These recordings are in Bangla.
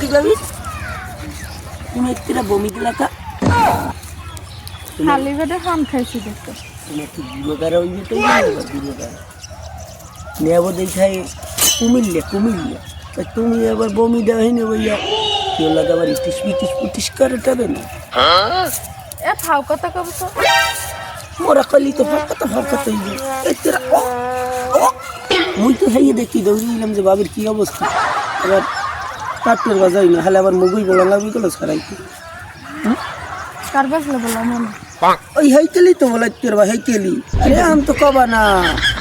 কি ভাবি তুমি একটা বমি দিলা কা খালি পেটে খাম খাইছি দেখতে তোমার কি গুরুগার ওই তো গুরুগার নেব দেখাই কুমিল্লে তুমি আবার বমি দেওয়া হয়নি ভাইয়া কেউ লাগাবার ইটিস করে তবে না এ ফাও কথা কব তো মোরা কলি তো ফাঁকা মুই তো হাইয়ে দেখি দৌড়িলাম যে বাবির কি অবস্থা এবার কাটতে বাজাই না হলে আবার মুগুই বলা লাগবে গেল সারাইতে কার বাসলে বললাম মনে ওই হাইকেলি তো বলা তোর বা হাইকেলি আরে আম তো কবা না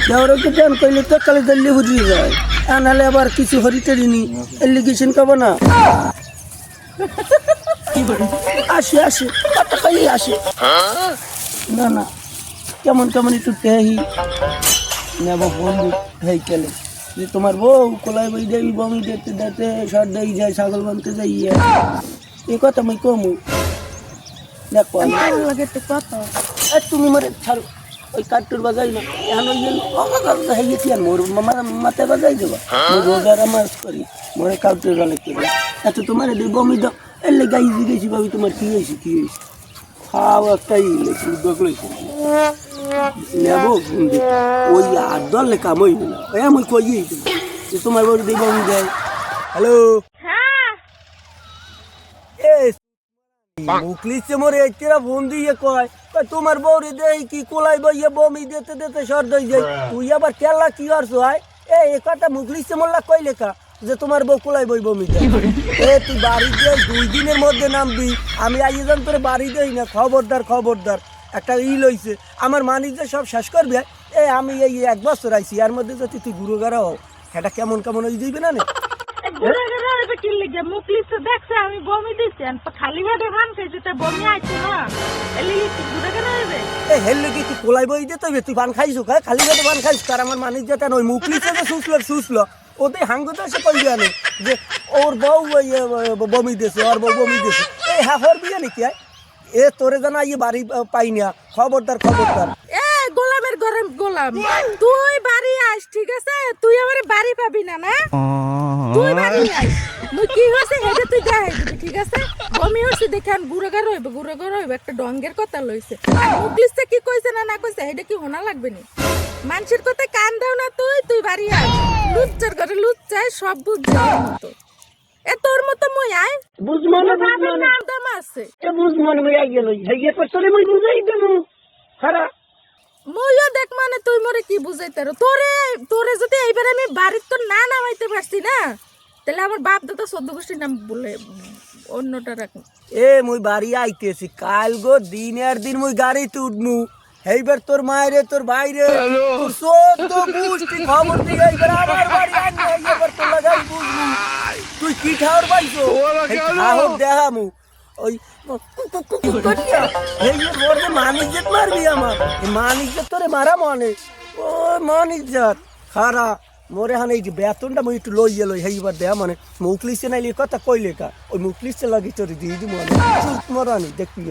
দেওয়ারকে টান কইলে তো কালে দল্লি বুঝিয়ে যায় আনালে আবার কিছু হরিটারিনি এলিগেশন কবা না আসে কথা কইলে আসে না কেমন একটু টেহি নেব বন্ধু হাইকেলে যে তোমার বউ কোলাই বই দেবী বমি দেখতে সর্দাই যায় ছাগল বানতে যাই এই কথা আমি কমু দেখো লাগে তো কথা তুমি মরে ছাড়ো ওই কাটুর বাজাই না এখন ওই হাইয়েছি আর মোর মাথায় বাজাই দেবা রোজার আমার করি মরে কাউটের গালে করে আচ্ছা তোমার এই বমি দাও এলে গাই গেছি ভাবি তোমার কি হয়েছে খাও একটাই দেখলেছি নেব ওই আর দলে কাম হইবে না ওই আমি কই যে তোমার বউ দিয়ে বমি দেয় হ্যালো মুখলিছে মোরে এরা ফোন দিয়ে কয় তোমার বউরে দেই কি কোলাই বইয়ে বমি দিতে সর্দ হয়ে যায় তুই আবার কেলা কি করছো হয় এ কথা মুখলিছে মোল্লা কই লেখা যে তোমার বউ কোলাই বই বমি দেয় তুই বাড়ি দিয়ে 2 দিনের মধ্যে নামবি আমি আইয়ে যান তোর বাড়ি দেই না খবরদার একটা লইছে আমার মানিজ্য সব শেষ করবে আমি এই 1 বছর আইছি এর মধ্যে যদি তুই গুরু গারা হও এটা কেমন ওই দিবে না আমি বমি দিচ্ছি খালি পেটে খাম খাইছি তা বমি আইছে না হেললে কি তুই কোলাই বই দে তুই পান খাইছো খালি পেটে পান খাইছ তার আমার মানিজ্য ওই মুখলিছে যে শুসলো ওতে হাঙ্গতে এসে কইবে না যে ওর বউ বমি দিয়েছে ওর বউ বমি দিয়েছে হ্যাঁ হরবি নাকি এ তোরে জানা ইয়ে বাড়ি পাই না খবরদার এ গোলামের ঘরে গোলাম তুই বাড়ি আস ঠিক আছে তুই আমার বাড়ি পাবি না তুই বাড়ি আস মুই কি হইছে হেডে তুই দেখাই দিবি ঠিক আছে বমি হইছে দেখান গুড়াগার হইবে একটা ডঙ্গের কথা লইছে আর মুখলিসে কি কইছে না কইছে হেডে কি হোনা লাগবে নি মানুষের কথা কান দাও না তুই বাড়ি আস লুচ্চার ঘরে লুচ্চায় সব বুঝার মতো এ তোর মতো মই আয় বুঝমনে নাম দাম আছে এ বুঝমনে মই আই গেল হেগে পছরে মই বুঝাই দেব খারা মইও দেখ মানে তুই মরে কি বুঝাইতার তোরে যদি এইবার আমি বাড়ির তো না নামাইতে পারছি না তাহলে আমার বাপ দাদা 14 গোষ্ঠীর নাম বলে অন্যটা রাখ মই বাড়ি আইতেছি কাল গো দিন মই গাড়িতে উঠমু এইবার তোর মায়েরে তোর ভাইরে তোর 14 গোষ্ঠী খবর দিয়ে এইবার আমার বাড়ি আনবে এইবার তোর লাগাই বুঝমু তুই কি খাওয়ার পাইছো খাওয়ার দেখামু ওই মানিজ্জত মারবি আমার মানিজ্জত তোরে মারা মনে ও মানিজ্জত খারা মোরে হানে এই বেতনটা মই একটু লই এইবার দেয়া মানে মুখলিসে নাইলে কথা কইলে কা ওই মুখলিসে লাগি তোরে দিয়ে দি মনে মরানি দেখবি